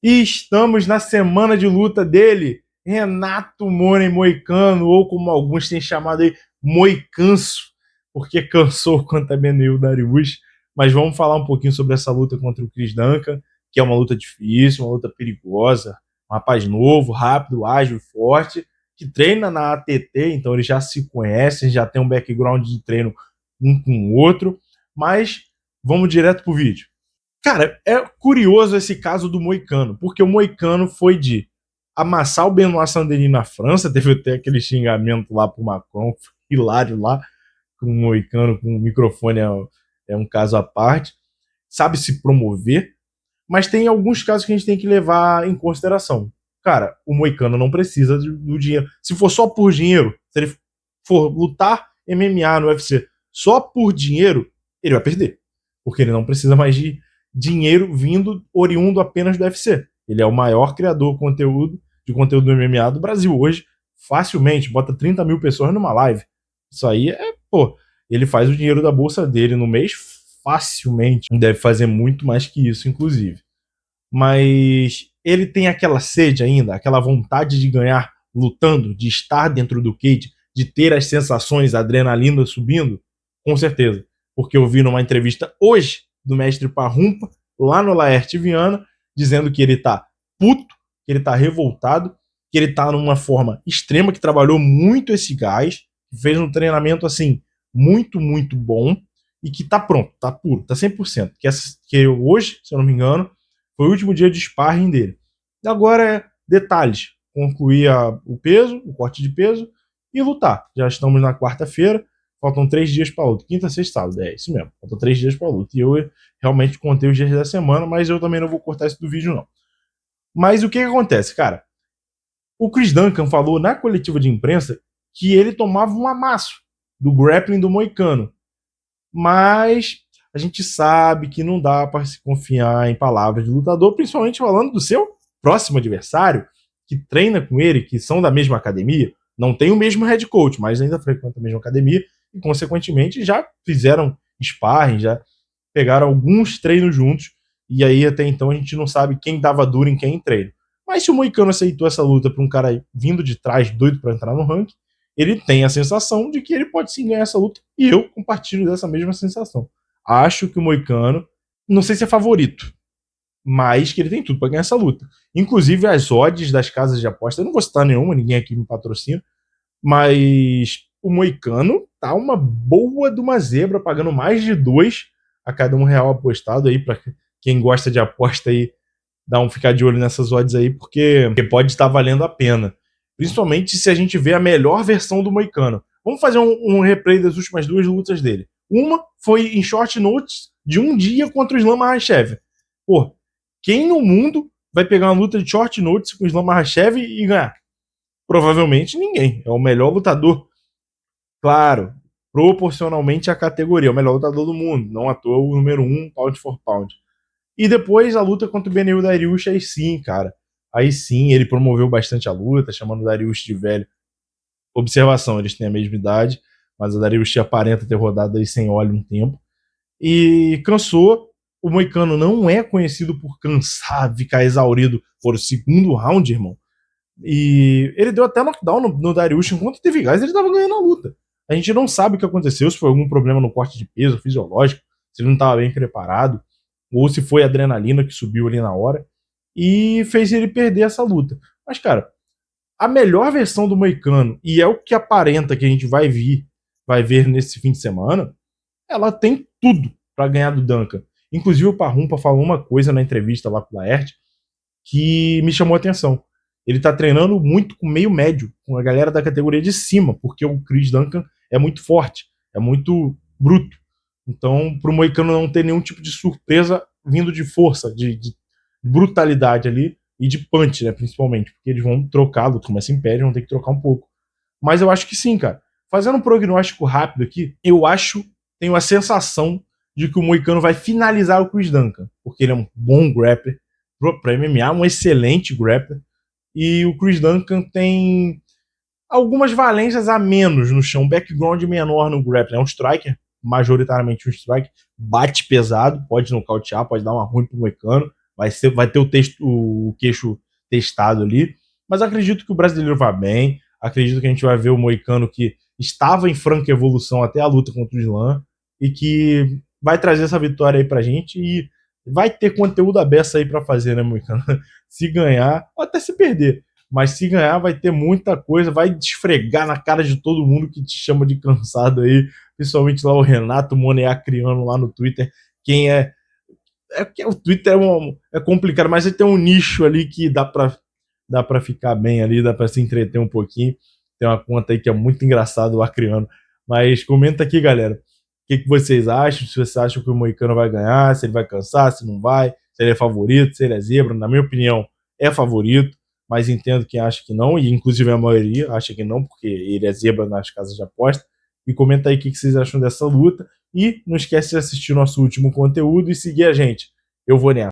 E estamos na semana de luta dele, Renato Money Moicano, ou como alguns têm chamado aí, Moicanso, porque cansou contra Beneil Dariush. Mas vamos falar um pouquinho sobre essa luta contra o Chris Duncan, que é uma luta difícil, uma luta perigosa, um rapaz novo, rápido, ágil, forte, que treina na ATT, então eles já se conhecem, já tem um background de treino um com o outro, mas vamos direto pro vídeo. Cara, é curioso esse caso do Moicano, porque o Moicano foi de amassar o Benoit Saint-Denis na França, teve até aquele xingamento lá pro Macron, hilário lá, com o Moicano, com o microfone é um caso à parte, sabe se promover, mas tem alguns casos que a gente tem que levar em consideração. Cara, o Moicano não precisa do dinheiro. Se for só por dinheiro, se ele for lutar MMA no UFC só por dinheiro, ele vai perder, porque ele não precisa mais de dinheiro vindo oriundo apenas do UFC. Ele é o maior criador de conteúdo do MMA do Brasil hoje, facilmente, bota 30 mil pessoas numa live. Isso aí ele faz o dinheiro da bolsa dele no mês facilmente. Deve fazer muito mais que isso, inclusive. Mas ele tem aquela sede ainda, aquela vontade de ganhar lutando, de estar dentro do cage, de ter as sensações, a adrenalina subindo, com certeza. Porque eu vi numa entrevista hoje do mestre Parrumpa, lá no Laerte Viana, dizendo que ele tá puto, que ele tá revoltado, que ele tá numa forma extrema, que trabalhou muito esse gás, que fez um treinamento assim, muito, muito bom, e que tá pronto, tá puro, tá 100%. Que hoje, se eu não me engano, foi o último dia de sparring dele. Agora é detalhes, concluir o peso, o corte de peso, e lutar. Já estamos na quarta-feira, faltam 3 dias para a luta. Quinta, sexta, sábado. É isso mesmo. Faltam 3 dias para a luta. E eu realmente contei os dias da semana, mas eu também não vou cortar isso do vídeo, não. Mas o que acontece, cara? O Chris Duncan falou na coletiva de imprensa que ele tomava um amasso do grappling do Moicano. Mas a gente sabe que não dá para se confiar em palavras de lutador, principalmente falando do seu próximo adversário, que treina com ele, que são da mesma academia, não tem o mesmo head coach, mas ainda frequenta a mesma academia, e consequentemente já fizeram sparring, já pegaram alguns treinos juntos, e aí até então a gente não sabe quem dava duro em quem em treino. Mas se o Moicano aceitou essa luta para um cara vindo de trás, doido para entrar no ranking, ele tem a sensação de que ele pode sim ganhar essa luta, e eu compartilho dessa mesma sensação. Acho que o Moicano, não sei se é favorito, mas que ele tem tudo para ganhar essa luta. Inclusive as odds das casas de aposta, eu não vou citar nenhuma, ninguém aqui me patrocina, mas o Moicano tá uma boa de uma zebra, pagando mais de 2 a cada R$1 apostado aí, para quem gosta de aposta aí, ficar de olho nessas odds aí, porque pode estar valendo a pena. Principalmente se a gente vê a melhor versão do Moicano. Vamos fazer um replay das últimas 2 lutas dele. Uma foi em short notice de um dia contra o Islam Makhachev. Pô, quem no mundo vai pegar uma luta de short notice com o Islam Makhachev e ganhar? Provavelmente ninguém. É o melhor lutador, claro, proporcionalmente à categoria, é o melhor lutador do mundo, não à toa o número 1 pound for pound. E depois a luta contra o Beneil Dariush, aí sim, cara. Aí sim, ele promoveu bastante a luta, chamando o Dariush de velho. Observação, eles têm a mesma idade, mas o Dariush aparenta ter rodado aí sem óleo um tempo. E cansou. O Moicano não é conhecido por cansar, ficar exaurido por o segundo round, irmão. E ele deu até knockdown no Dariush enquanto teve gás, ele estava ganhando a luta. A gente não sabe o que aconteceu, se foi algum problema no corte de peso fisiológico, se ele não estava bem preparado, ou se foi a adrenalina que subiu ali na hora e fez ele perder essa luta. Mas, cara, a melhor versão do Moicano, e é o que aparenta que a gente vai ver nesse fim de semana, ela tem tudo para ganhar do Duncan. Inclusive o Parrumpa falou uma coisa na entrevista lá com o Laerte que me chamou a atenção. Ele tá treinando muito com meio médio, com a galera da categoria de cima, porque o Chris Duncan é muito forte, é muito bruto. Então, pro Moicano não ter nenhum tipo de surpresa vindo de força, de brutalidade ali, e de punch, né, principalmente, porque eles vão trocar, luta começa em pé, vão ter que trocar um pouco. Mas eu acho que sim, cara. Fazendo um prognóstico rápido aqui, tenho a sensação de que o Moicano vai finalizar o Chris Duncan, porque ele é um bom grappler, para MMA, um excelente grappler, e o Chris Duncan tem algumas valências a menos no chão, background menor no grappling, é um striker, majoritariamente um striker, bate pesado, pode nocautear, pode dar uma ruim pro Moicano, vai ter o queixo testado ali, mas acredito que o brasileiro vai bem, acredito que a gente vai ver o Moicano que estava em franca evolução até a luta contra o Islam, e que vai trazer essa vitória aí pra gente, e vai ter conteúdo à beça aí pra fazer, né, Moicano? Se ganhar, ou até se perder, mas se ganhar vai ter muita coisa, vai esfregar na cara de todo mundo que te chama de cansado aí, principalmente lá o Renato Moneacriano lá no Twitter, quem que o Twitter é complicado, mas ele tem um nicho ali que dá pra ficar bem ali, dá pra se entreter um pouquinho. Tem uma conta aí que é muito engraçado, o Acriano. Mas comenta aqui, galera, o que vocês acham, se vocês acham que o Moicano vai ganhar, se ele vai cansar, se não vai, se ele é favorito, se ele é zebra. Na minha opinião, é favorito, mas entendo quem acha que não, e inclusive a maioria acha que não, porque ele é zebra nas casas de aposta. E comenta aí o que vocês acham dessa luta. E não esquece de assistir nosso último conteúdo e seguir a gente. Eu vou nessa.